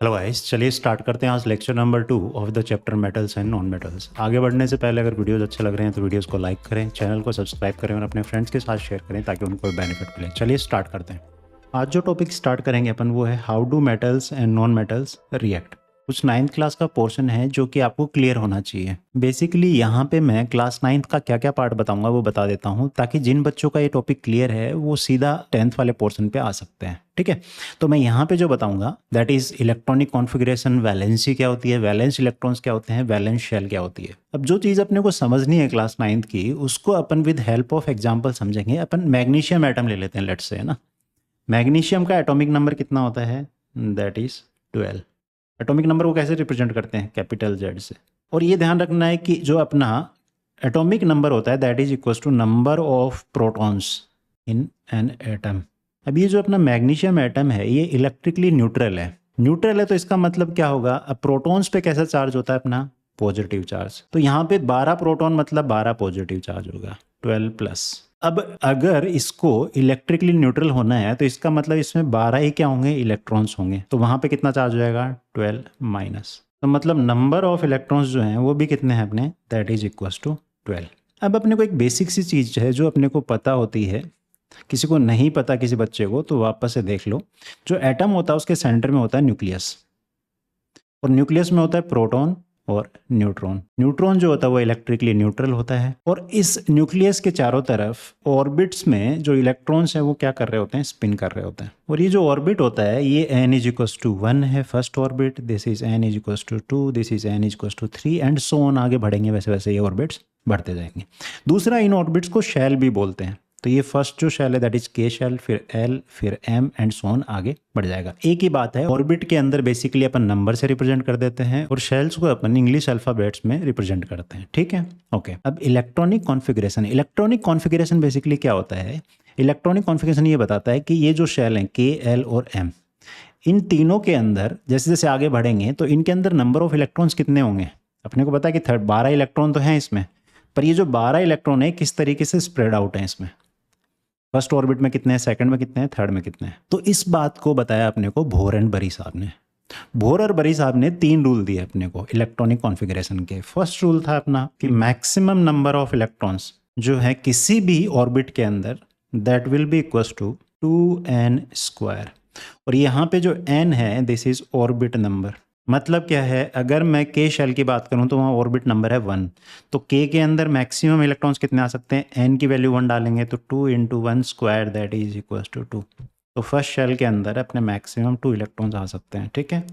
Hello guys, चलिए start करते हैं आज lecture number 2 of the chapter metals and non metals. आगे बढ़ने से पहले अगर वीडियोस अच्छे लग रहे हैं तो वीडियोस को लाइक करें, चैनल को सब्सक्राइब करें और अपने फ्रेंड्स के साथ शेयर करें ताकि उनको बेनिफिट मिले। चलिए स्टार्ट करते हैं। आज जो टॉपिक स्टार्ट करेंगे अपन वो है how do metals and non metals react. कुछ 9th क्लास का पोर्शन है जो कि आपको क्लियर होना चाहिए। बेसिकली यहाँ पे मैं क्लास 9th का क्या क्या पार्ट बताऊंगा वो बता देता हूँ ताकि जिन बच्चों का ये टॉपिक क्लियर है वो सीधा 10th वाले पोर्शन पे आ सकते हैं। ठीक है, तो मैं यहाँ पे जो बताऊंगा that is electronic configuration, valency क्या होती है, वैलेंस इलेक्ट्रॉन्स क्या होते हैं, वैलेंस शेल क्या होती है। अब जो चीज़ अपने को समझनी है क्लास 9th की उसको अपन विद हेल्प ऑफ एग्जाम्पल समझेंगे। अपन मैग्नीशियम एटम ले लेते हैं लेट्स से, है ना। मैग्नीशियम का एटॉमिक नंबर कितना होता है, दैट इज 12। एटॉमिक नंबर को कैसे रिप्रेजेंट करते हैं, कैपिटल जेड से। और ये ध्यान रखना है कि जो अपना एटॉमिक नंबर होता है that is equal to number of protons in an atom. अब ये जो अपना मैग्नीशियम एटम है ये इलेक्ट्रिकली न्यूट्रल है। न्यूट्रल है तो इसका मतलब क्या होगा, अब प्रोटॉन्स पे कैसा चार्ज होता है अपना, पॉजिटिव चार्ज। तो यहाँ पे 12 प्रोटॉन मतलब 12 पॉजिटिव चार्ज होगा, 12 प्लस। अब अगर इसको इलेक्ट्रिकली न्यूट्रल होना है तो इसका मतलब इसमें 12 ही क्या होंगे, इलेक्ट्रॉन्स होंगे। तो वहां पे कितना चार्ज हो जाएगा, 12 माइनस। तो मतलब नंबर ऑफ इलेक्ट्रॉन्स जो हैं वो भी कितने हैं अपने, दैट इज इक्वल टू 12। अब अपने को एक बेसिक सी चीज़ है जो अपने को पता होती है, किसी को नहीं पता किसी बच्चे को तो वापस से देख लो। जो एटम होता है उसके सेंटर में होता है न्यूक्लियस, और न्यूक्लियस में होता है प्रोटॉन और न्यूट्रॉन। न्यूट्रॉन जो होता है वो इलेक्ट्रिकली न्यूट्रल होता है, और इस न्यूक्लियस के चारों तरफ ऑर्बिट्स में जो इलेक्ट्रॉन्स हैं वो क्या कर रहे होते हैं, स्पिन कर रहे होते हैं। और ये जो ऑर्बिट होता है ये n इज इक्वल टू 1 है first orbit, this is n is equal to 2, this is n is equal to 3 and so on. आगे बढ़ेंगे वैसे वैसे ये ऑर्बिट्स बढ़ते जाएंगे। दूसरा, इन ऑर्बिट्स को शेल भी बोलते हैं। तो ये फर्स्ट जो शेल है दैट इज के शेल, फिर एल, फिर एम एंड सो ऑन आगे बढ़ जाएगा। एक ही बात है, ऑर्बिट के अंदर बेसिकली अपन नंबर से रिप्रेजेंट कर देते हैं और शेल्स को अपन इंग्लिश अल्फाबेट्स में रिप्रेजेंट करते हैं। ठीक है, ओके। अब electronic configuration. Electronic configuration basically क्या होता है, इलेक्ट्रॉनिक कॉन्फ़िगरेशन ये बताता है कि ये जो शेल हैं के, एल और एम, इन तीनों के अंदर जैसे जैसे आगे बढ़ेंगे तो इनके अंदर नंबर ऑफ इलेक्ट्रॉन्स कितने होंगे। अपने को पता है कि 12 इलेक्ट्रॉन तो हैं इसमें, पर ये जो 12 इलेक्ट्रॉन है किस तरीके से स्प्रेड आउट है इसमें, फर्स्ट ऑर्बिट में कितने हैं, सेकंड में कितने हैं, थर्ड में कितने हैं। तो इस बात को बताया अपने को बोर एंड बरी साहब ने। बोर और बरी साहब ने 3 रूल दिए अपने को इलेक्ट्रॉनिक कॉन्फ़िगरेशन के। फर्स्ट रूल था अपना कि मैक्सिमम नंबर ऑफ इलेक्ट्रॉन्स जो है किसी भी ऑर्बिट के अंदर that will be equal to 2n square. और यहाँ पे जो n है दिस इज ऑर्बिट नंबर। मतलब क्या है, अगर मैं के शेल की बात करूं तो वहाँ ऑर्बिट नंबर है 1, तो के अंदर मैक्सिमम इलेक्ट्रॉन्स कितने आ सकते हैं, n की वैल्यू 1 डालेंगे तो 2 into 1 square that is equal to 2। तो फर्स्ट शेल के अंदर अपने मैक्सिमम 2 इलेक्ट्रॉन्स आ सकते हैं। ठीक है,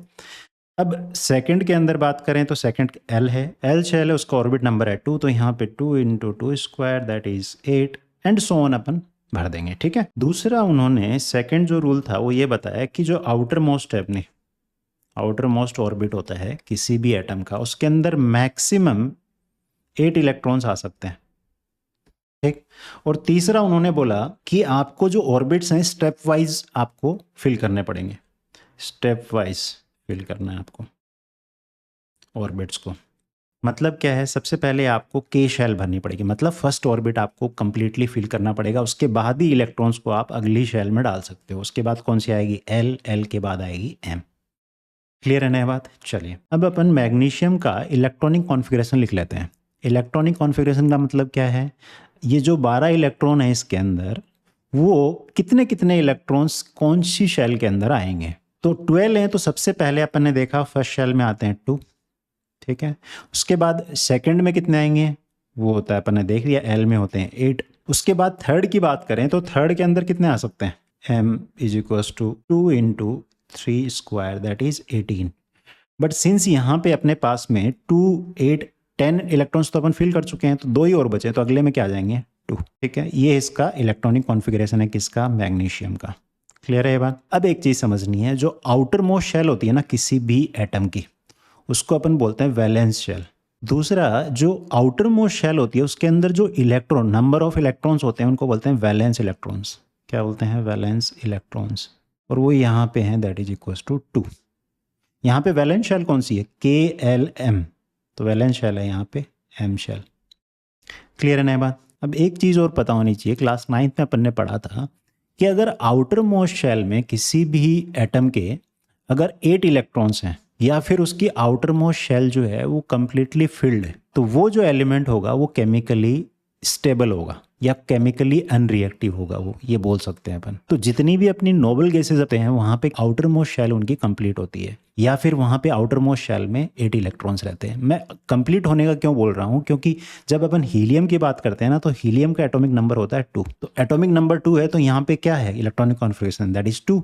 अब सेकंड के अंदर बात करें तो सेकंड एल है, एल शेल है, उसका ऑर्बिट नंबर है 2, तो यहाँ पे 2 into 2 square that is 8 and so on अपन भर देंगे। ठीक है, दूसरा उन्होंने सेकंड जो रूल था वो ये बताया कि जो आउटर मोस्ट है अपनी आउटर मोस्ट ऑर्बिट होता है किसी भी एटम का, उसके अंदर मैक्सिमम 8 इलेक्ट्रॉन्स आ सकते हैं। ठीक, और तीसरा उन्होंने बोला कि आपको जो ऑर्बिट्स हैं स्टेप वाइज आपको फिल करने पड़ेंगे, स्टेप वाइज फिल करना है आपको ऑर्बिट्स को। मतलब क्या है, सबसे पहले आपको के शेल भरनी पड़ेगी, मतलब फर्स्ट ऑर्बिट आपको कंप्लीटली फिल करना पड़ेगा, उसके बाद ही इलेक्ट्रॉन्स को आप अगली शेल में डाल सकते हो। उसके बाद कौन सी आएगी, एल, एल के बाद आएगी एम। क्लियर है ना बात। चलिए अब अपन मैग्नीशियम का इलेक्ट्रॉनिक कॉन्फ़िगरेशन लिख लेते हैं। इलेक्ट्रॉनिक कॉन्फ़िगरेशन का मतलब क्या है, ये जो 12 इलेक्ट्रॉन है इसके अंदर वो कितने कितने इलेक्ट्रॉन्स कौन सी शेल के अंदर आएंगे। तो 12 हैं तो सबसे पहले अपन ने देखा फर्स्ट शेल में आते हैं 2। ठीक है, उसके बाद सेकंड में कितने आएंगे वो होता है अपन ने देख लिया, एल में होते हैं 8। उसके बाद थर्ड की बात करें तो थर्ड के अंदर कितने आ सकते हैं, M is equal to 2 into 3 square that is 18। But since यहाँ पे अपने पास में 2, 8, 10 इलेक्ट्रॉन्स तो अपन फिल कर चुके हैं, तो 2 ही और बचे, तो अगले में क्या आ जाएंगे, 2। ठीक है, ये इसका इलेक्ट्रॉनिक कॉन्फ़िगरेशन है किसका, मैग्नीशियम का। क्लियर है ये बात। अब एक चीज़ समझनी है, जो आउटर मोस्ट शेल होती है ना किसी भी एटम की, उसको अपन बोलते हैं वैलेंस शेल। दूसरा, जो आउटर मोस्ट शेल होती है उसके अंदर जो इलेक्ट्रॉन, नंबर ऑफ इलेक्ट्रॉन्स होते हैं उनको बोलते हैं वैलेंस इलेक्ट्रॉन्स। क्या बोलते हैं, वैलेंस इलेक्ट्रॉन्स। और वो यहाँ पे हैं दैट इज इक्वल टू 2। यहाँ पे वैलेंस शेल कौन सी है, के, एल, एम, तो वैलेंस शेल है यहाँ पे एम शेल। क्लियर है ना बात। अब एक चीज़ और पता होनी चाहिए, क्लास 9th में अपन ने पढ़ा था कि अगर आउटर मोस्ट शेल में किसी भी एटम के अगर 8 इलेक्ट्रॉन्स हैं या फिर उसकी आउटर मोस्ट शेल जो है वो कंप्लीटली फिल्ड है, तो वो जो एलिमेंट होगा वो केमिकली स्टेबल होगा या केमिकली अनरिएक्टिव होगा, वो ये बोल सकते हैं अपन। तो जितनी भी अपनी नोबल गैसेज होते हैं वहाँ पे आउटर मोस्ट शेल उनकी कंप्लीट होती है, या फिर वहाँ पे आउटर मोस्ट शेल में 8 इलेक्ट्रॉन्स रहते हैं। मैं कंप्लीट होने का क्यों बोल रहा हूँ, क्योंकि जब अपन हीलियम की बात करते हैं ना, तो हीलियम का एटॉमिक नंबर होता है 2। तो एटॉमिक नंबर 2 है, तो यहाँ पे क्या है electronic configuration, that is 2।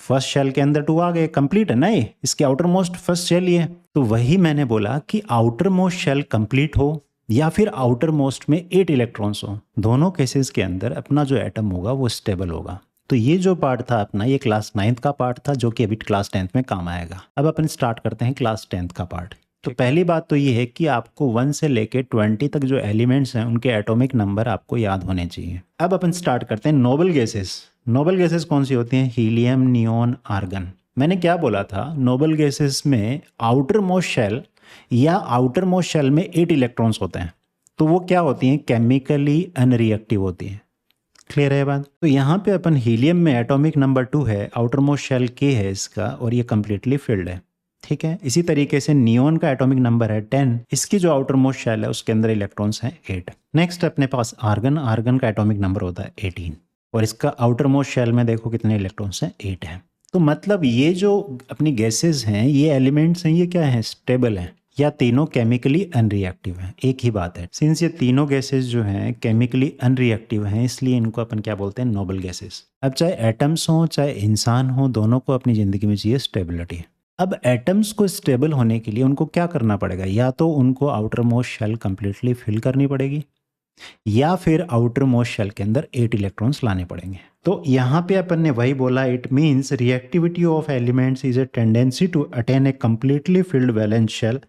First shell के अंदर 2 आ गए, कंप्लीट है ना ये, इसके आउटर मोस्ट फर्स्ट शेल ये है। तो वही मैंने बोला कि आउटर मोस्ट शेल कंप्लीट हो या फिर आउटर मोस्ट में 8 इलेक्ट्रॉन्स हो, दोनों केसेस के अंदर अपना जो एटम होगा वो स्टेबल होगा। तो ये जो पार्ट था अपना, ये क्लास 9th का पार्ट था जो कि अभी क्लास 10th में काम आएगा। अब अपन स्टार्ट करते हैं क्लास 10th का पार्ट। तो पहली बात तो ये है कि आपको 1 से लेके 20 तक जो एलिमेंट्स हैं उनके एटॉमिक नंबर आपको याद होने चाहिए। अब अपन स्टार्ट करते हैं नोबल गैसेस। नोबल गैसेस कौन सी होती हैं? Helium, neon, argon. मैंने क्या बोला था, नोबल गैसेस में आउटर मोस्ट शेल या आउटर मोस्ट शेल में 8 इलेक्ट्रॉन्स होते हैं, तो वो क्या होती हैं? केमिकली अनरिएक्टिव होती हैं। क्लियर है बात? तो यहाँ पे अपन हीलियम में एटॉमिक नंबर 2 है, आउटर मोस्ट शेल K है इसका, और ये कंप्लीटली फिल्ड है। ठीक है, इसी तरीके से नियोन का एटॉमिक नंबर है 10, इसकी जो आउटर मोस्ट शेल है उसके अंदर इलेक्ट्रॉन्स हैं 8। नेक्स्ट अपने पास आर्गन। आर्गन का एटॉमिक नंबर होता है 18, और इसका आउटर मोस्ट शेल में देखो कितने इलेक्ट्रॉन्स हैं, 8 हैं। तो मतलब ये जो अपनी गैसेज हैं, ये एलिमेंट्स हैं, ये क्या हैं? स्टेबल हैं, या तीनों केमिकली अनरिएक्टिव हैं। एक ही बात है, सिंस ये तीनों गैसेस जो हैं केमिकली अनरिएक्टिव हैं, इसलिए इनको अपन क्या बोलते हैं? Noble gases. अब चाहे एटम्स हो चाहे इंसान हो, दोनों को अपनी ज़िंदगी में चाहिए स्टेबिलिटी। अब एटम्स को स्टेबल होने के लिए उनको क्या करना पड़ेगा? या तो उनको outermost shell completely fill करनी पड़ेगी, या फिर आउटर मोस्ट शेल के अंदर 8 इलेक्ट्रॉन्स लाने पड़ेंगे। तो यहाँ पे अपन ने वही बोला, it means reactivity of elements is a tendency to attain a completely filled valence shell,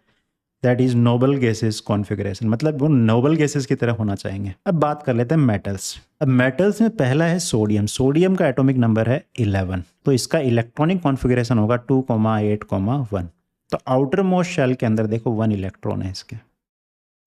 that is noble gases configuration. मतलब वो नोबल गैसेस की तरह होना चाहेंगे। अब बात कर लेते हैं मेटल्स। अब मेटल्स में पहला है सोडियम। सोडियम का एटॉमिक नंबर है 11, तो इसका इलेक्ट्रॉनिक कॉन्फ़िगरेशन होगा 2,8,1। तो आउटर मोस्ट शेल के अंदर देखो 1 इलेक्ट्रॉन है इसके।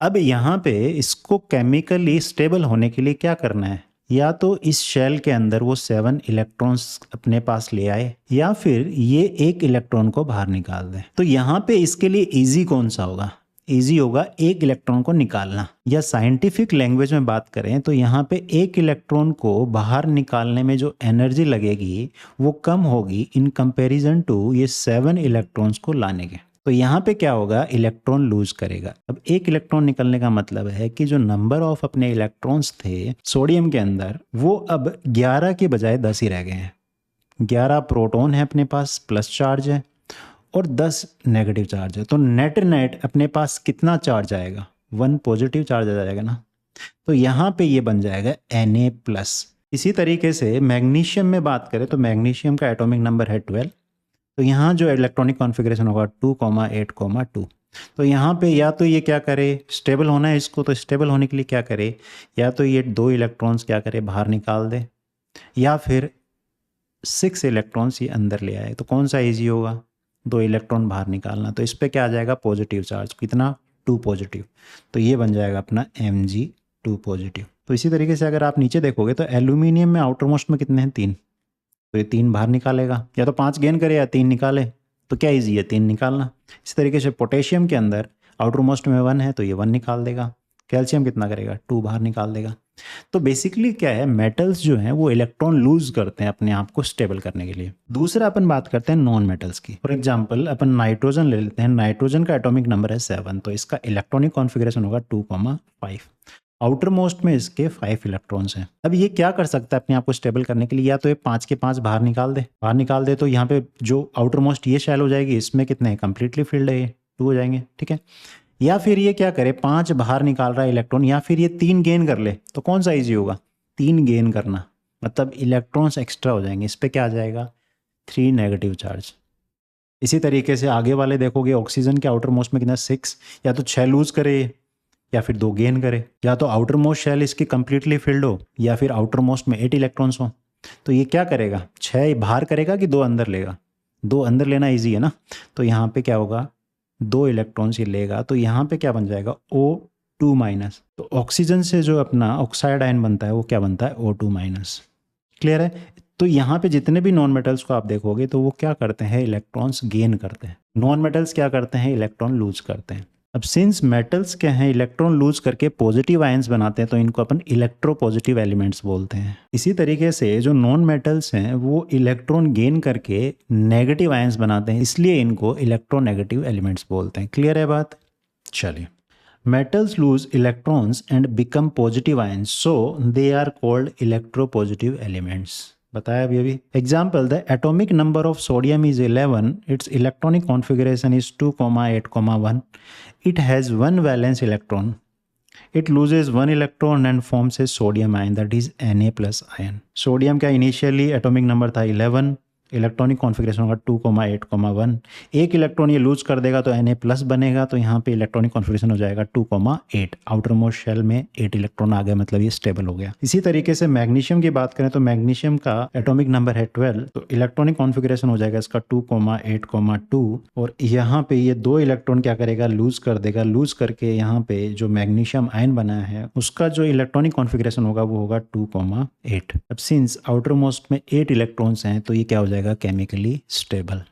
अब यहाँ पे इसको केमिकली स्टेबल होने के लिए क्या करना है? या तो इस शेल के अंदर वो 7 इलेक्ट्रॉन्स अपने पास ले आए, या फिर ये 1 इलेक्ट्रॉन को बाहर निकाल दें। तो यहाँ पे इसके लिए इजी कौन सा होगा? इजी होगा 1 इलेक्ट्रॉन को निकालना, या साइंटिफिक लैंग्वेज में बात करें तो यहाँ पे 1 इलेक्ट्रॉन को बाहर निकालने में जो एनर्जी लगेगी वो कम होगी इन कंपेरिजन टू ये 7 इलेक्ट्रॉन्स को लाने के। तो यहाँ पे क्या होगा? इलेक्ट्रॉन लूज करेगा। अब 1 इलेक्ट्रॉन निकलने का मतलब है कि जो नंबर ऑफ अपने इलेक्ट्रॉन्स थे सोडियम के अंदर, वो अब 11 के बजाय 10 ही रह गए हैं। 11 प्रोटॉन है अपने पास, प्लस चार्ज है, और 10 नेगेटिव चार्ज है। तो नेट अपने पास कितना चार्ज आएगा? 1 पॉजिटिव चार्ज आ जाएगा ना। तो यहाँ पे ये बन जाएगा Na+। इसी तरीके से मैग्नीशियम में बात करें तो मैग्नीशियम का एटॉमिक नंबर है 12, तो यहाँ जो इलेक्ट्रॉनिक कॉन्फ़िगरेशन होगा 2,8,2। तो यहाँ पे या तो ये क्या करे? स्टेबल होना है इसको, तो स्टेबल होने के लिए क्या करे? या तो ये 2 इलेक्ट्रॉन्स क्या करे? बाहर निकाल दे, या फिर 6 इलेक्ट्रॉन्स ये अंदर ले आए। तो कौन सा ईजी होगा? 2 इलेक्ट्रॉन बाहर निकालना। तो इस पर क्या आ जाएगा? Positive charge. कितना? 2 पॉजिटिव। तो ये बन जाएगा अपना Mg2 पॉजिटिव। तो इसी तरीके से अगर आप नीचे देखोगे तो एल्यूमिनियम में आउटर मोस्ट में कितने हैं? 3, तो ये 3 बाहर निकालेगा। या तो 5 गेन करे या 3 निकाले, तो क्या ईजी है? 3 निकालना। इसी तरीके से पोटेशियम के अंदर आउटर मोस्ट में 1 है, तो ये 1 निकाल देगा। कैल्शियम कितना करेगा? 2 बाहर निकाल देगा। तो बेसिकली क्या है, मेटल्स जो हैं वो इलेक्ट्रॉन लूज करते हैं अपने आप को स्टेबल करने के लिए। दूसरा अपन बात करते हैं नॉन मेटल्स की। फॉर एग्जांपल अपन नाइट्रोजन ले लेते हैं। नाइट्रोजन का एटॉमिक नंबर है 7, तो इसका इलेक्ट्रॉनिक कॉन्फ़िगरेशन होगा 2,5। आउटर मोस्ट में इसके 5 इलेक्ट्रॉन्स हैं। अब ये क्या कर सकता है अपने आप को स्टेबल करने के लिए? या तो ये 5 के 5 बाहर निकाल दे तो यहाँ पे जो आउटर मोस्ट ये शेल हो जाएगी, इसमें कितने हैं? कंप्लीटली फिल्ड है, ये 2 हो जाएंगे। ठीक है, या फिर ये क्या करे? 5 बाहर निकाल रहा है इलेक्ट्रॉन, या फिर ये 3 गेन कर ले। तो कौन सा ईजी होगा? 3 गेन करना, मतलब इलेक्ट्रॉन्स एक्स्ट्रा हो जाएंगे। इस पर क्या आ जाएगा? 3 नेगेटिव चार्ज। इसी तरीके से आगे वाले देखोगे, ऑक्सीजन के आउटर मोस्ट में कितना? 6। या तो 6 लूज करे या फिर 2 गेन करे। या तो आउटर मोस्ट शेल इसकी कंप्लीटली फिल्ड हो, या फिर आउटर मोस्ट में 8 इलेक्ट्रॉन्स हो। तो ये क्या करेगा? 6 बाहर करेगा कि 2 अंदर लेगा? 2 अंदर लेना ईजी है ना। तो यहाँ पे क्या होगा? 2 इलेक्ट्रॉन्स ये लेगा। तो यहाँ पे क्या बन जाएगा? O2-। तो ऑक्सीजन से जो अपना ऑक्साइड आयन बनता है वो क्या बनता है? O2-। क्लियर है? तो यहाँ पे जितने भी नॉन मेटल्स को आप देखोगे तो वो क्या करते हैं, इलेक्ट्रॉन्स गेन करते हैं। नॉन मेटल्स क्या करते हैं, इलेक्ट्रॉन लूज करते हैं। अब सिंस मेटल्स क्या हैं, इलेक्ट्रॉन लूज करके पॉजिटिव आयंस बनाते हैं, तो इनको अपन इलेक्ट्रोपॉजिटिव एलिमेंट्स बोलते हैं। इसी तरीके से जो नॉन मेटल्स हैं वो इलेक्ट्रॉन गेन करके नेगेटिव आयंस बनाते हैं, इसलिए इनको इलेक्ट्रोनेगेटिव एलिमेंट्स बोलते हैं। क्लियर है बात? चलिए, metals lose electrons and become positive ions, so they are called electropositive elements। बताया अभी example, the atomic number of sodium is 11, it's electronic configuration is 2,8,1, it has one valence electron, it loses one electron and forms a sodium ion that is Na+ ion. Sodium का initially atomic number था 11, electronic configuration होगा 2,8,1, एक electron ये loose कर देगा तो Na+ बनेगा, तो यहाँ पे इलेक्ट्रॉनिक कॉन्फ़िगरेशन हो जाएगा 2,8। आउटर मोस्ट शेल में 8 इलेक्ट्रॉन आ गए, मतलब ये स्टेबल हो गया। इसी तरीके से मैग्नीशियम की बात करें तो मैग्नीशियम का एटॉमिक नंबर है 12, तो इलेक्ट्रॉनिक कॉन्फ़िगरेशन हो जाएगा इसका 2,8,2, और यहाँ पे ये 2 इलेक्ट्रॉन क्या करेगा, लूज कर देगा। लूज करके यहाँ पे जो मैग्नीशियम आयन बना है उसका जो इलेक्ट्रॉनिक कॉन्फ़िगरेशन होगा वो होगा 2,8। अब सिंस आउटर मोस्ट में 8 इलेक्ट्रॉन्स हैं तो ये क्या हो जाएगा, केमिकली स्टेबल।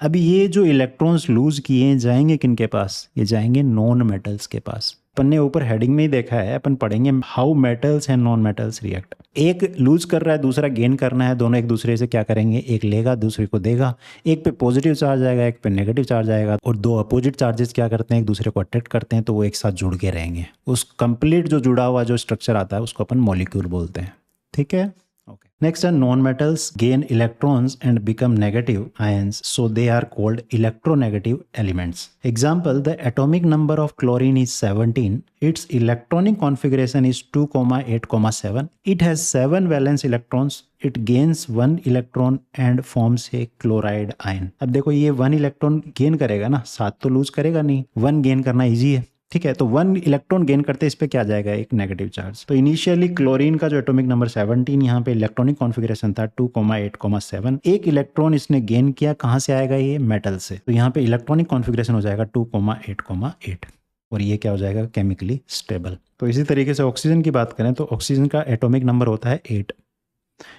अब ये जो इलेक्ट्रॉन्स लूज किए जाएंगे किनके पास, ये जाएंगे नॉन मेटल्स के पास। अपन ने ऊपर हेडिंग में ही देखा है, अपन पढ़ेंगे how metals and non metals react. एक लूज कर रहा है, दूसरा गेन करना है, दोनों एक दूसरे से क्या करेंगे, एक लेगा दूसरे को देगा। एक पे पॉजिटिव चार्ज आएगा, एक पे नेगेटिव चार्ज आएगा, और दो अपोजिट चार्जेस क्या करते हैं, एक दूसरे को अट्रैक्ट करते हैं, तो वो एक साथ जुड़ के रहेंगे। उस कंप्लीट जो जुड़ा हुआ जो स्ट्रक्चर आता है उसको अपन मॉलिक्यूल बोलते हैं। ठीक है, okay. Next are non-metals gain electrons and become negative ions, so they are called electronegative elements. Example, the atomic number of chlorine is 17. Its electronic configuration is 2,8,7. It has 7 valence electrons. It gains 1 electron and forms a chloride ion. अब देखो ये 1 electron gain करेगा ना, 7 तो loose करेगा नहीं। 1 gain करना easy है, ठीक है। तो 1 इलेक्ट्रॉन गेन करते इस पे क्या जाएगा, एक नेगेटिव चार्ज। तो इनिशियली क्लोरीन का जो एटॉमिक नंबर 17, यहाँ पे इलेक्ट्रॉनिक कॉन्फ़िगरेशन था 2,8,7। एक इलेक्ट्रॉन इसने गेन किया, कहाँ से आएगा, ये मेटल से। तो यहाँ पे इलेक्ट्रॉनिक कॉन्फ़िगरेशन हो जाएगा 2,8,8, और ये क्या हो जाएगा, केमिकली स्टेबल। तो इसी तरीके से ऑक्सीजन की बात करें तो ऑक्सीजन का एटॉमिक नंबर होता है 8,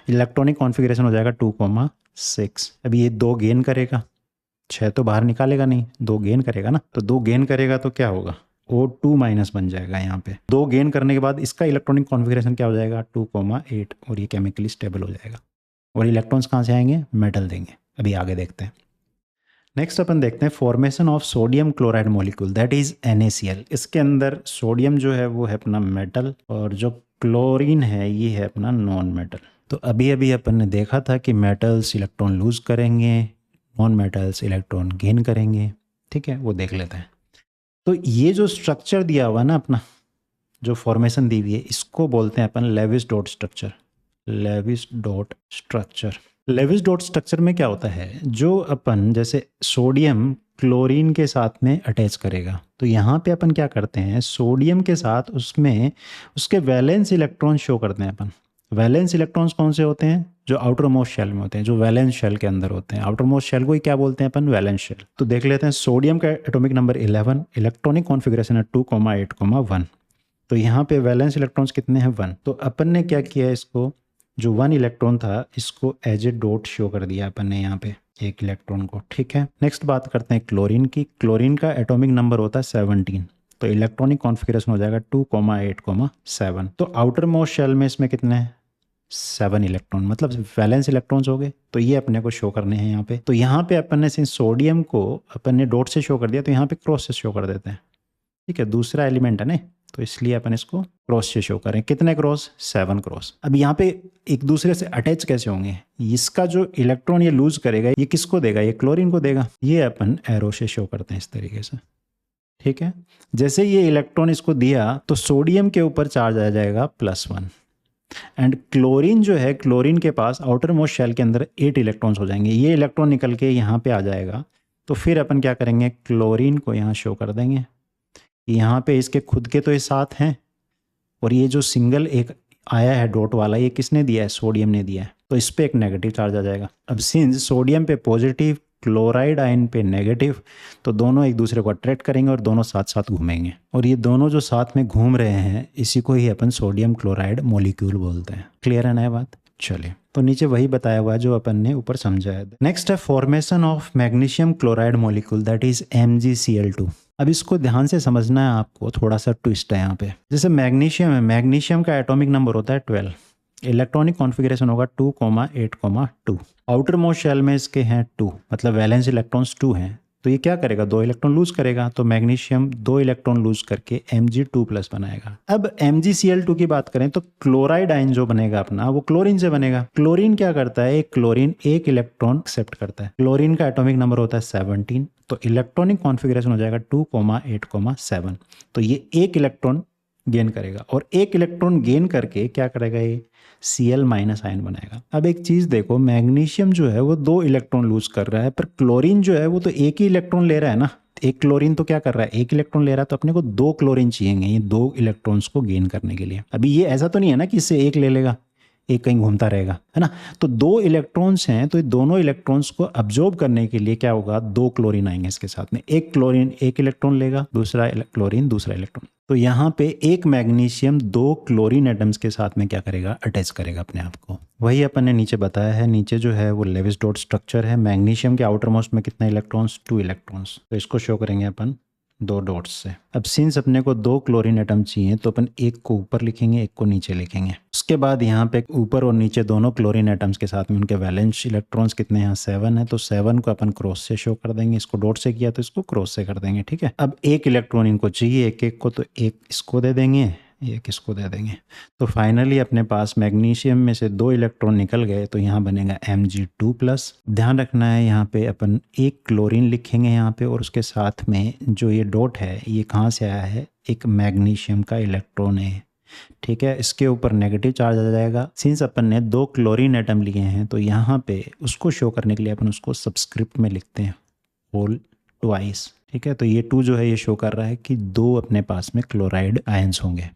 इलेक्ट्रॉनिक कॉन्फ़िगरेशन हो जाएगा 2,6। अब ये 2 गेन करेगा, 6 तो बाहर निकालेगा नहीं, 2 गेन करेगा ना, तो 2 गेन करेगा तो क्या होगा, O2- बन जाएगा। यहाँ पे 2 गेन करने के बाद इसका इलेक्ट्रॉनिक कॉन्फ़िगरेशन क्या हो जाएगा, 2,8, और ये केमिकली स्टेबल हो जाएगा। और इलेक्ट्रॉन्स कहाँ से आएंगे, मेटल देंगे। अभी आगे देखते हैं। नेक्स्ट अपन देखते हैं formation of sodium chloride molecule, that is NaCl। इसके अंदर सोडियम जो है वो है अपना मेटल, और जो क्लोरीन है ये है अपना नॉन मेटल। तो अभी अभी अपन ने देखा था कि मेटल्स इलेक्ट्रॉन लूज करेंगे, नॉन मेटल्स इलेक्ट्रॉन गेन करेंगे। ठीक है, वो देख लेते हैं। तो ये जो स्ट्रक्चर दिया हुआ ना अपना, जो फॉर्मेशन दी हुई है, इसको बोलते हैं अपन Lewis dot structure. Lewis dot structure, Lewis dot structure में क्या होता है, जो अपन जैसे सोडियम क्लोरीन के साथ में अटैच करेगा, तो यहाँ पे अपन क्या करते हैं, सोडियम के साथ उसमें उसके वैलेंस इलेक्ट्रॉन शो करते हैं अपन। वैलेंस इलेक्ट्रॉन्स कौन से होते हैं, जो आउटर मोस्ट शेल में होते हैं, जो वैलेंस शेल के अंदर होते हैं। आउटर मोस्ट शेल को ही क्या बोलते हैं अपन, वैलेंस शेल। तो देख लेते हैं, सोडियम का एटॉमिक नंबर 11, इलेक्ट्रॉनिक कॉन्फ़िगरेशन है 2,8,1। तो यहाँ पे वैलेंस इलेक्ट्रॉन्स कितने हैं, 1। तो अपन ने क्या किया, इसको जो 1 इलेक्ट्रॉन था इसको एज ए डॉट शो कर दिया अपन ने यहाँ पे, एक इलेक्ट्रॉन को। ठीक है, नेक्स्ट बात करते हैं क्लोरीन की। क्लोरीन का एटॉमिक नंबर होता है 17, तो इलेक्ट्रॉनिक कॉन्फ़िगरेशन हो जाएगा 2,8,7। तो आउटर मोस्ट शेल में इसमें कितने हैं, 7 इलेक्ट्रॉन, मतलब वैलेंस इलेक्ट्रॉन्स हो गए। तो ये अपने को शो करने हैं यहाँ पे। तो यहाँ पे अपन ने सोडियम को अपन ने डॉट से शो कर दिया, तो यहाँ पे क्रॉस से शो कर देते हैं। ठीक है, दूसरा एलिमेंट है ना, तो इसलिए अपन इसको क्रॉस से शो करें। कितने क्रॉस, 7 क्रॉस। अब यहाँ पे एक दूसरे से अटैच कैसे होंगे, इसका जो इलेक्ट्रॉन ये लूज करेगा ये किसको देगा, ये क्लोरीन को देगा। ये अपन एरो से शो करते हैं इस तरीके से। ठीक है, जैसे ये इलेक्ट्रॉन इसको दिया तो सोडियम के ऊपर चार्ज आ जाएगा +1, एंड क्लोरीन जो है, क्लोरीन के पास आउटर मोस्ट शेल के अंदर 8 इलेक्ट्रॉन्स हो जाएंगे। ये इलेक्ट्रॉन निकल के यहाँ पे आ जाएगा, तो फिर अपन क्या करेंगे, क्लोरीन को यहाँ शो कर देंगे। यहाँ पे इसके खुद के तो ये 7 हैं, और ये जो सिंगल एक आया है डॉट वाला, ये किसने दिया है, सोडियम ने दिया है, तो इस पे एक नेगेटिव चार्ज आ जाएगा। अब सिंस सोडियम पे पॉजिटिव, क्लोराइड आयन पे नेगेटिव, तो दोनों एक दूसरे को अट्रैक्ट करेंगे और दोनों साथ साथ घूमेंगे। और ये दोनों जो साथ में घूम रहे हैं, इसी को ही अपन सोडियम क्लोराइड मॉलिक्यूल बोलते हैं। क्लियर है ना ये बात? चलिए, तो नीचे वही बताया हुआ है जो अपन ने ऊपर समझाया। नेक्स्ट है formation of magnesium chloride molecule that is MgCl2। अब इसको ध्यान से समझना है आपको, थोड़ा सा ट्विस्ट है यहाँ पे। जैसे मैग्नीशियम है, मैग्नीशियम का एटॉमिक नंबर होता है 12, इलेक्ट्रॉनिक कॉन्फ़िगरेशन होगा 2,8,2। आउटर मोस्ट शेल में इसके हैं 2, मतलब वैलेंस इलेक्ट्रॉन्स 2 हैं, तो ये क्या करेगा, 2 इलेक्ट्रॉन लूज करेगा, तो मैग्नीशियम 2 इलेक्ट्रॉन लूज करके Mg2+ बनाएगा। अब MgCl2 की बात करें तो क्लोराइड आयन जो बनेगा अपना वो क्लोरीन से बनेगा। क्लोरीन क्या करता है, एक क्लोरीन एक इलेक्ट्रॉन एक्सेप्ट करता है। क्लोरीन का एटॉमिक नंबर होता है 17, तो इलेक्ट्रॉनिक कॉन्फ़िगरेशन हो जाएगा 2,8,7। तो ये एक इलेक्ट्रॉन गेन करेगा, और एक इलेक्ट्रॉन गेन करके क्या करेगा, ये Cl- आयन बनाएगा। अब एक चीज देखो, मैग्नीशियम जो है वो 2 इलेक्ट्रॉन लूज कर रहा है, पर क्लोरीन जो है वो तो एक ही इलेक्ट्रॉन ले रहा है ना। एक क्लोरीन तो क्या कर रहा है, एक इलेक्ट्रॉन ले रहा है, तो अपने को 2 क्लोरीन चाहिए ये 2 इलेक्ट्रॉन्स को गेन करने के लिए। अभी ये ऐसा तो नहीं है ना कि इससे एक ले लेगा, एक कहीं घूमता रहेगा, है ना। तो 2 इलेक्ट्रॉन्स हैं, तो दोनों इलेक्ट्रॉन्स को अब्जॉर्ब करने के लिए क्या होगा, 2 क्लोरीन आएंगे इसके साथ में। एक क्लोरीन एक इलेक्ट्रॉन लेगा, दूसरा क्लोरीन दूसरा इलेक्ट्रॉन। तो यहाँ पे एक मैग्नीशियम 2 क्लोरीन एटम्स के साथ में क्या करेगा, अटैच करेगा अपने आप को। वही अपन ने नीचे बताया है। नीचे जो है वो लेविस डॉट स्ट्रक्चर है। मैग्नीशियम के आउटर मोस्ट में कितने इलेक्ट्रॉन्स, 2 इलेक्ट्रॉन्स। तो इसको शो करेंगे अपन 2 डॉट्स से। अब सिंस अपने को 2 क्लोरीन एटम चाहिए, तो अपन एक को ऊपर लिखेंगे, एक को नीचे लिखेंगे। उसके बाद यहाँ पे ऊपर और नीचे दोनों क्लोरीन एटम्स के साथ में उनके वैलेंस इलेक्ट्रॉन्स कितने हैं, 7 है, तो 7 को अपन क्रॉस से शो कर देंगे। इसको डॉट से किया तो इसको क्रॉस से कर देंगे, ठीक है। अब एक इलेक्ट्रॉन इनको चाहिए एक एक को, तो एक इसको दे देंगे, ये किसको दे देंगे। तो फाइनली अपने पास मैग्नीशियम में से 2 इलेक्ट्रॉन निकल गए, तो यहाँ बनेगा Mg2+। ध्यान रखना है यहाँ पे अपन एक क्लोरीन लिखेंगे यहाँ पे, और उसके साथ में जो ये डॉट है ये कहाँ से आया है, एक मैग्नीशियम का इलेक्ट्रॉन है, ठीक है। इसके ऊपर नेगेटिव चार्ज आ जाएगा। सिंस अपन ने 2 क्लोरीन एटम लिए हैं, तो यहाँ पे उसको शो करने के लिए अपन उसको सबस्क्रिप्ट में लिखते हैं, होल ट्वाइस, ठीक है। तो ये 2 जो है ये शो कर रहा है कि 2 अपने पास में क्लोराइड आयंस होंगे।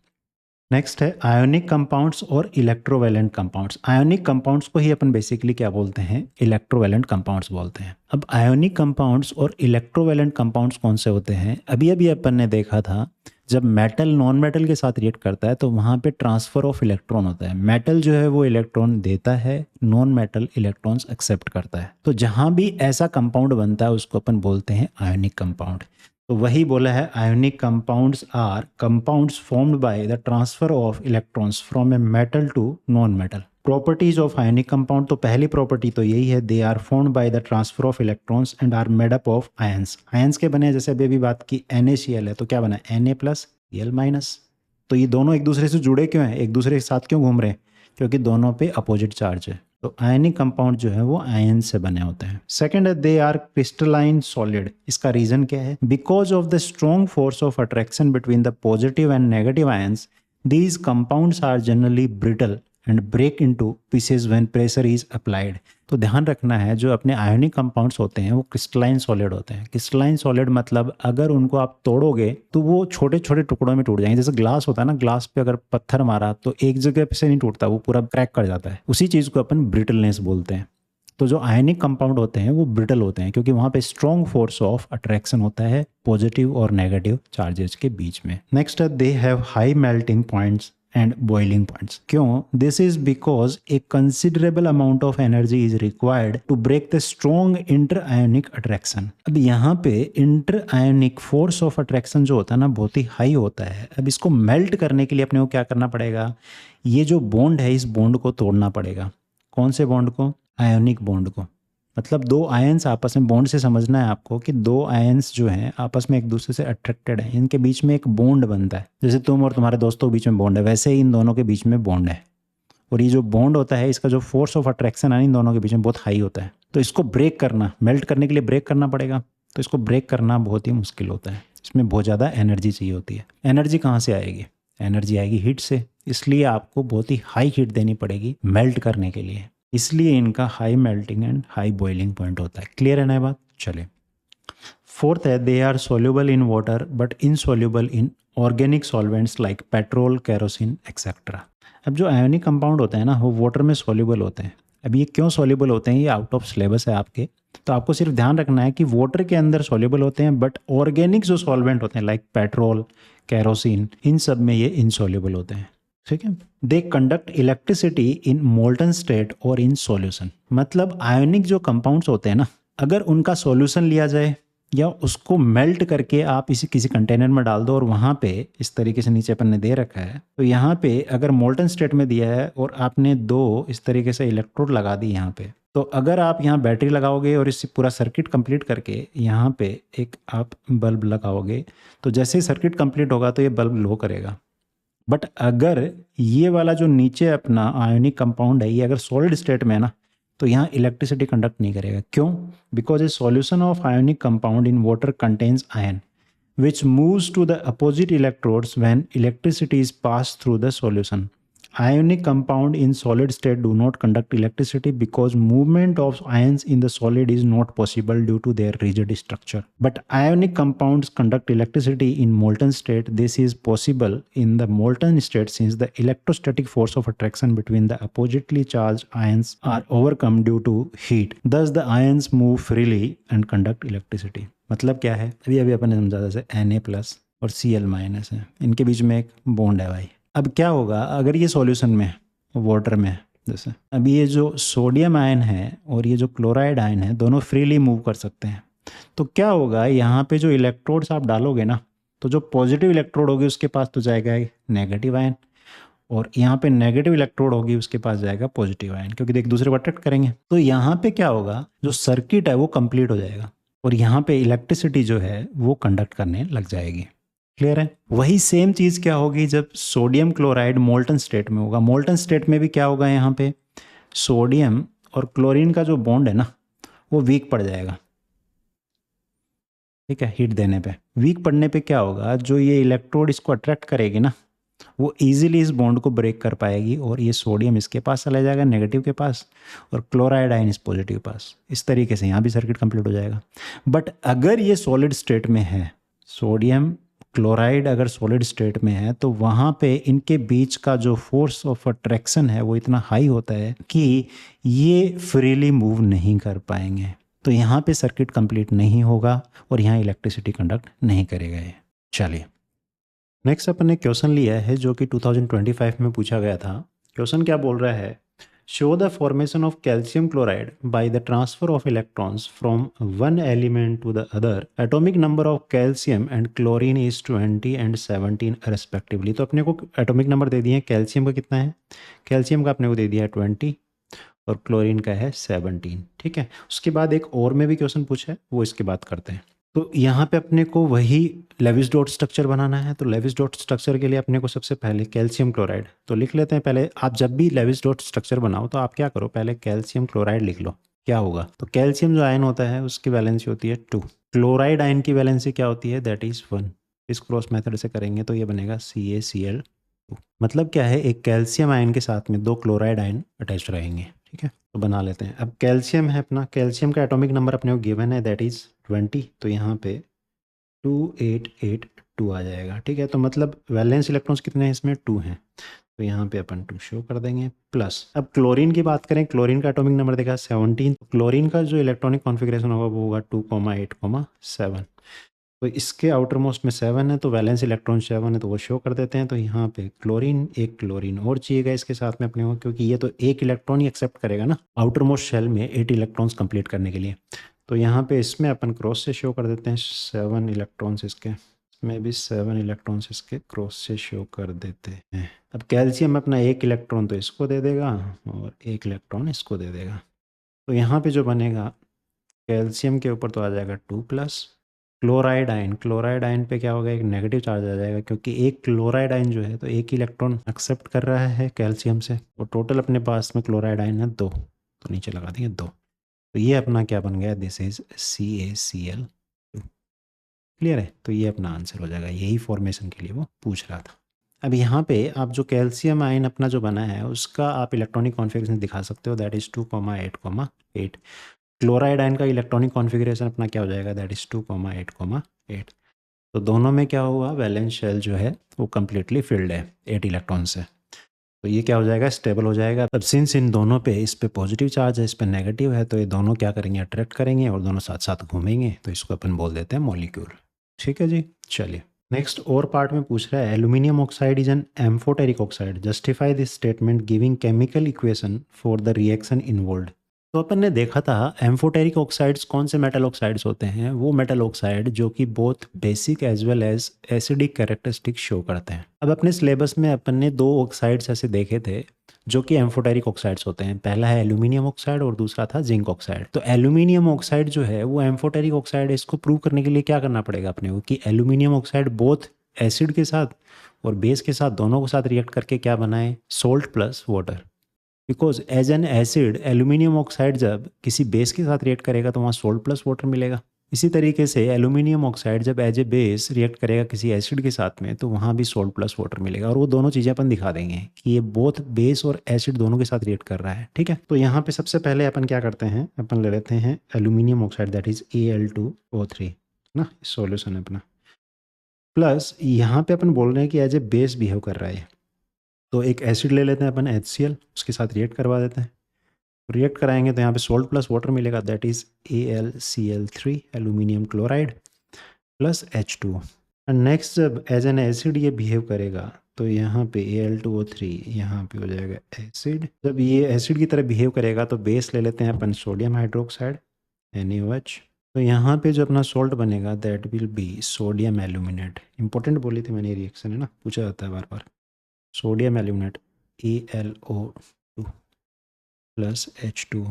नेक्स्ट है आयोनिक कंपाउंड्स और इलेक्ट्रोवैलेंट कंपाउंड्स। आयोनिक कंपाउंड्स को ही अपन बेसिकली क्या बोलते हैं, इलेक्ट्रोवैलेंट कंपाउंड्स बोलते हैं। अब आयोनिक कंपाउंड्स और इलेक्ट्रोवैलेंट कंपाउंड्स कौन से होते हैं, अभी अभी अपन ने देखा था जब मेटल नॉन मेटल के साथ रिएक्ट करता है तो वहाँ पे ट्रांसफर ऑफ इलेक्ट्रॉन होता है। मेटल जो है वो इलेक्ट्रॉन देता है, नॉन मेटल इलेक्ट्रॉन्स एक्सेप्ट करता है। तो जहाँ भी ऐसा कंपाउंड बनता है उसको अपन बोलते हैं आयोनिक कंपाउंड। तो वही बोला है, ionic compounds are compounds formed by the transfer of electrons from a metal to non metal. Properties of ionic compound, तो पहली प्रॉपर्टी तो यही है, they are formed by the transfer of electrons and are made up of ions. Ions के बने, जैसे अभी बात की NaCl है, तो क्या बना Na+Cl-। तो ये दोनों एक दूसरे से जुड़े क्यों हैं, एक दूसरे के साथ क्यों घूम रहे हैं, क्योंकि दोनों पे अपोजिट चार्ज है। तो आयनिक कंपाउंड जो है वो आयन से बने होते हैं। सेकंड है, दे आर क्रिस्टलाइन सॉलिड। इसका रीजन क्या है, because of the strong force of attraction between the positive and negative ions, these compounds are generally brittle and break into pieces when pressure is applied. तो ध्यान रखना है, जो अपने ionic compounds होते हैं वो क्रिस्टलाइन सॉलिड होते हैं। क्रिस्टलाइन सॉलिड मतलब अगर उनको आप तोड़ोगे तो वो छोटे छोटे टुकड़ों में टूट जाएंगे। जैसे ग्लास होता है ना, ग्लास पे अगर पत्थर मारा तो एक जगह पे से नहीं टूटता, वो पूरा क्रैक कर जाता है। उसी चीज़ को अपन ब्रिटलनेस बोलते हैं। तो जो आयनिक कंपाउंड होते हैं वो ब्रिटल होते हैं, क्योंकि वहाँ पे स्ट्रॉन्ग फोर्स ऑफ अट्रैक्शन होता है पॉजिटिव और नेगेटिव चार्जेस के बीच में। नेक्स्ट है, they have high melting points and boiling points. क्यों, this is because a considerable amount of energy is required to break the strong interionic attraction. अब यहाँ पे interionic force of attraction जो होता है ना बहुत ही हाई होता है। अब इसको मेल्ट करने के लिए अपने को क्या करना पड़ेगा, ये जो बॉन्ड है इस बॉन्ड को तोड़ना पड़ेगा। कौन से बॉन्ड को, आयोनिक बॉन्ड को। मतलब 2 आयंस आपस में, बॉन्ड से समझना है आपको कि 2 आयंस जो हैं आपस में एक दूसरे से अट्रैक्टेड हैं, इनके बीच में एक बॉन्ड बनता है। जैसे तुम और तुम्हारे दोस्तों के बीच में बॉन्ड है, वैसे ही इन दोनों के बीच में बॉन्ड है। और ये जो बॉन्ड होता है इसका जो फोर्स ऑफ अट्रैक्शन है इन दोनों के बीच में बहुत हाई होता है। तो इसको ब्रेक करना, मेल्ट करने के लिए ब्रेक करना पड़ेगा। तो इसको ब्रेक करना बहुत ही मुश्किल होता है, इसमें बहुत ज़्यादा एनर्जी चाहिए होती है। एनर्जी कहाँ से आएगी, एनर्जी आएगी हीट से। इसलिए आपको बहुत ही हाई हीट देनी पड़ेगी मेल्ट करने के लिए। इसलिए इनका high melting and high boiling point होता है। क्लियर है ना ये बात। चलिए, फोर्थ है, they are soluble in water but insoluble in organic solvents like petrol, kerosene etcetera. अब जो आयोनिक कंपाउंड होते हैं ना वो वाटर में सोल्यूबल होते हैं। अब ये क्यों सोल्यूबल होते हैं, ये आउट ऑफ सिलेबस है आपके, तो आपको सिर्फ ध्यान रखना है कि वाटर के अंदर सोल्यूबल होते हैं, बट ऑर्गेनिक जो सॉल्वेंट होते हैं लाइक पेट्रोल, केरोसिन, इन सब में ये इनसोल्यूबल होते हैं। ठीक है। They conduct electricity in molten state और इन सॉल्यूशन। मतलब आयोनिक जो कंपाउंड्स होते हैं ना, अगर उनका सॉल्यूशन लिया जाए या उसको मेल्ट करके आप इसी किसी कंटेनर में डाल दो और वहाँ पे इस तरीके से नीचे अपन ने दे रखा है, तो यहाँ पे अगर मोल्टन स्टेट में दिया है और आपने दो इस तरीके से इलेक्ट्रोड लगा दी यहाँ पे, तो अगर आप यहाँ बैटरी लगाओगे और इससे पूरा सर्किट कंप्लीट करके यहाँ पे एक आप बल्ब लगाओगे, तो जैसे ही सर्किट कंप्लीट होगा तो ये बल्ब लो करेगा। बट अगर ये वाला जो नीचे अपना आयोनिक कंपाउंड है, ये अगर सॉलिड स्टेट में है ना, तो यहाँ इलेक्ट्रिसिटी कंडक्ट नहीं करेगा। क्यों? Because A solution of ionic compound in water contains ion which moves to the opposite electrodes when electricity is passed through the solution. Ionic compound in solid state do not conduct electricity because movement of ions in the solid is not possible due to their rigid structure. But ionic compounds conduct electricity in molten state. This is possible in the molten state since the electrostatic force of attraction between the oppositely charged ions are overcome due to heat. Thus the ions move freely and conduct electricity. मतलब क्या है, अभी अपन ने समझा जैसे Na+ और Cl- है, इनके बीच में एक बॉन्ड है भाई। अब क्या होगा अगर ये सॉल्यूशन में वाटर में, जैसे अभी ये जो सोडियम आयन है और ये जो क्लोराइड आयन है दोनों फ्रीली मूव कर सकते हैं, तो क्या होगा यहाँ पे जो इलेक्ट्रोड्स आप डालोगे ना, तो जो पॉजिटिव इलेक्ट्रोड होगी उसके पास तो जाएगा नेगेटिव आयन, और यहाँ पे नेगेटिव इलेक्ट्रोड होगी उसके पास जाएगा पॉजिटिव आयन, क्योंकि एक दूसरे को अट्रैक्ट करेंगे। तो यहाँ पे क्या होगा, जो सर्किट है वो कंप्लीट हो जाएगा और यहाँ पे इलेक्ट्रिसिटी जो है वो कंडक्ट करने लग जाएगी। क्लियर है? वही सेम चीज़ क्या होगी जब सोडियम क्लोराइड मोल्टन स्टेट में होगा। मोल्टन स्टेट में भी क्या होगा, यहाँ पे सोडियम और क्लोरीन का जो बॉन्ड है ना वो वीक पड़ जाएगा। ठीक है, हीट देने पे वीक पड़ने पे क्या होगा, जो ये इलेक्ट्रोड इसको अट्रैक्ट करेगी ना वो इजीली इस बॉन्ड को ब्रेक कर पाएगी और ये सोडियम इसके पास चला जाएगा नेगेटिव के पास और क्लोराइड आयन इस पॉजिटिव पास। इस तरीके से यहाँ भी सर्किट कंप्लीट हो जाएगा। बट अगर ये सॉलिड स्टेट में है, सोडियम क्लोराइड अगर सॉलिड स्टेट में है, तो वहाँ पे इनके बीच का जो फोर्स ऑफ अट्रैक्शन है वो इतना हाई होता है कि ये फ्रीली मूव नहीं कर पाएंगे, तो यहाँ पे सर्किट कंप्लीट नहीं होगा और यहाँ इलेक्ट्रिसिटी कंडक्ट नहीं करेगा ये। चलिए नेक्स्ट अपन ने क्वेश्चन लिया है जो कि 2025 में पूछा गया था। क्वेश्चन क्या बोल रहा है, show the formation of calcium chloride by the transfer of electrons from one element to the other. Atomic number of calcium and chlorine is 20 and 17 respectively. तो अपने को एटॉमिक नंबर दे दिए हैं, कैल्शियम का कितना है, कैल्शियम का अपने को दे दिया है 20 और क्लोरीन का है 17। ठीक है, उसके बाद एक और में भी क्वेश्चन पूछा है, वो इसके बाद करते हैं। तो यहाँ पे अपने को वही लेविस डॉट स्ट्रक्चर बनाना है। तो लेविस डॉट स्ट्रक्चर के लिए अपने को सबसे पहले कैल्शियम क्लोराइड तो लिख लेते हैं। पहले आप जब भी लेविस डॉट स्ट्रक्चर बनाओ तो आप क्या करो, पहले कैल्शियम क्लोराइड लिख लो। क्या होगा, तो कैल्शियम जो आयन होता है उसकी वैलेंसी होती है 2, क्लोराइड आयन की वैलेंसी क्या होती है, दैट इज 1। इस क्रॉस मेथड से करेंगे तो ये बनेगा CaCl2। मतलब क्या है, एक कैल्शियम आयन के साथ में 2 क्लोराइड आयन अटैच रहेंगे। ठीक है, तो बना लेते हैं। अब कैल्शियम है अपना, कैल्शियम का एटॉमिक नंबर अपने को गिवन है दैट इज 20, तो यहाँ पे 2882 आ जाएगा। ठीक है, तो मतलब वैलेंस इलेक्ट्रॉन्स कितने हैं इसमें, 2 हैं, तो यहाँ पे अपन 2 शो कर देंगे प्लस। अब क्लोरीन की बात करें, क्लोरीन का एटॉमिक नंबर देखा 17, तो क्लोरीन का जो इलेक्ट्रॉनिक कॉन्फ़िगरेशन होगा वो होगा 2,8,7। तो इसके आउटर मोस्ट में 7 है, तो वैलेंस इलेक्ट्रॉन 7 है, तो वो शो कर देते हैं। तो यहाँ पे क्लोरीन, एक क्लोरीन और चाहिएगा इसके साथ में अपने को, क्योंकि ये तो एक इलेक्ट्रॉन ही एक्सेप्ट करेगा ना आउटर मोस्ट शेल में 8 इलेक्ट्रॉन्स कंप्लीट करने के लिए। तो यहाँ पे इसमें अपन क्रॉस से शो कर देते हैं 7 इलेक्ट्रॉन्स इसके, इसमें भी 7 इलेक्ट्रॉन्स इसके क्रॉस से शो कर देते हैं। अब कैल्शियम अपना एक इलेक्ट्रॉन तो इसको दे देगा और एक इलेक्ट्रॉन इसको दे देगा। तो यहाँ पे जो बनेगा कैल्शियम के ऊपर तो आ जाएगा 2+। क्लोराइड आयन, क्लोराइड आयन पे क्या होगा, एक नेगेटिव चार्ज आ जाएगा, क्योंकि एक क्लोराइड आयन जो है तो एक इलेक्ट्रॉन एक्सेप्ट कर रहा है कैल्शियम से, और टोटल अपने पास में क्लोराइड आयन है 2, तो नीचे लगा देंगे 2। तो ये अपना क्या बन गया, दिस इज CaCl2। क्लियर है, तो ये अपना आंसर हो जाएगा, यही फॉर्मेशन के लिए वो पूछ रहा था। अब यहाँ पे आप जो कैल्शियम आयन अपना जो बना है उसका आप इलेक्ट्रॉनिक कॉन्फ़िगरेशन दिखा सकते हो, दैट इज़ 2,8,8। क्लोराइड आयन का इलेक्ट्रॉनिक कॉन्फ़िगरेशन अपना क्या हो जाएगा, दैट इज़ 2,8,8। तो दोनों में क्या हुआ, वैलेंस शेल जो है वो कम्प्लीटली फिल्ड है 8 इलेक्ट्रॉन से, तो ये क्या हो जाएगा, स्टेबल हो जाएगा। अब सिंस इन दोनों पे, इस पे पॉजिटिव चार्ज है, इस पे नेगेटिव है, तो ये दोनों क्या करेंगे, अट्रैक्ट करेंगे और दोनों साथ साथ घूमेंगे, तो इसको अपन बोल देते हैं मॉलिक्यूल। ठीक है जी, चलिए नेक्स्ट और पार्ट में पूछ रहा है aluminium oxide is an amphoteric oxide, justify this statement giving chemical equation for the reaction involved. तो अपन ने देखा था एम्फोटेरिक ऑक्साइड्स कौन से मेटल ऑक्साइड्स होते हैं, वो मेटल ऑक्साइड जो कि both basic as well as acidic characteristic show करते हैं। अब अपने सिलेबस में अपन ने दो ऑक्साइड्स ऐसे देखे थे जो कि एम्फोटेरिक ऑक्साइड्स होते हैं, पहला है एल्यूमिनियम ऑक्साइड और दूसरा था जिंक ऑक्साइड। तो एल्यूमिनियम ऑक्साइड जो है वो एम्फोटेरिक ऑक्साइड है। इसको प्रूव करने के लिए क्या करना पड़ेगा अपने को कि एल्यूमिनियम ऑक्साइड बोथ एसिड के साथ और बेस के साथ दोनों के साथ रिएक्ट करके क्या बनाए, salt plus water. Because as an acid aluminium oxide जब किसी बेस के साथ रिएक्ट करेगा तो वहाँ सोल्ट प्लस वाटर मिलेगा। इसी तरीके से एल्यूमिनियम ऑक्साइड जब एज ए बेस रिएक्ट करेगा किसी एसिड के साथ में तो वहाँ भी सोल्ट प्लस वाटर मिलेगा। और वो दोनों चीज़ें अपन दिखा देंगे कि ये बोथ बेस और एसिड दोनों के साथ रिएक्ट कर रहा है। ठीक है, तो यहाँ पे सबसे पहले अपन क्या करते हैं, अपन ले लेते हैं aluminium oxide that is Al2O3 ना, सॉल्यूशन है अपना। प्लस यहाँ पे अपन बोल रहे हैं कि एज ए बेस बिहेव कर रहा है, तो एक एसिड ले लेते हैं अपन HCl, उसके साथ रिएक्ट करवा देते हैं। रिएक्ट कराएंगे तो यहाँ पे सोल्ट प्लस वाटर मिलेगा that is AlCl3 aluminium chloride plus H2। And next जब एज एन एसिड ये बिहेव करेगा तो यहाँ पे Al2O3 यहाँ पे हो जाएगा एसिड। जब ये एसिड की तरह बिहेव करेगा तो बेस ले लेते हैं अपन सोडियम हाइड्रोक्साइड NaOH। तो यहाँ पे जो अपना सोल्ट बनेगा that will be sodium aluminate. Important बोली थी मैंने, रिएक्शन है ना, पूछा जाता है बार बार। Sodium aluminate AlO2 plus H2।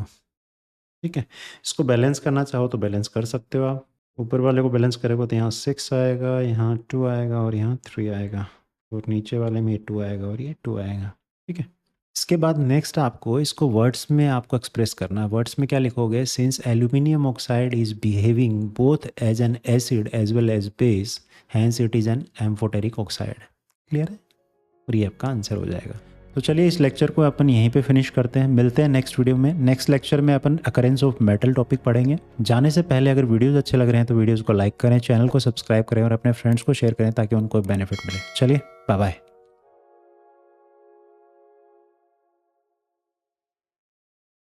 ठीक है, इसको बैलेंस करना चाहो तो बैलेंस कर सकते हो आप। ऊपर वाले को बैलेंस करेगा तो यहाँ 6 आएगा, यहाँ 2 आएगा और यहाँ 3 आएगा, और नीचे वाले में ये 2 आएगा और ये 2 आएगा। ठीक है, इसके बाद नेक्स्ट आपको इसको वर्ड्स में आपको एक्सप्रेस करना है। वर्ड्स में क्या लिखोगे, since aluminium oxide is behaving both as an acid as well as base hence it is an amphoteric oxide. Clear है, और ये आपका आंसर हो जाएगा। तो चलिए इस लेक्चर को अपन यहीं पे फिनिश करते हैं, मिलते हैं नेक्स्ट वीडियो में। नेक्स्ट लेक्चर में अपन अकरेंस ऑफ मेटल टॉपिक पढ़ेंगे। जाने से पहले अगर वीडियोस अच्छे लग रहे हैं तो वीडियोस को लाइक करें, चैनल को सब्सक्राइब करें और अपने फ्रेंड्स को शेयर करें ताकि उनको बेनिफिट मिले। चलिए बाय बाय।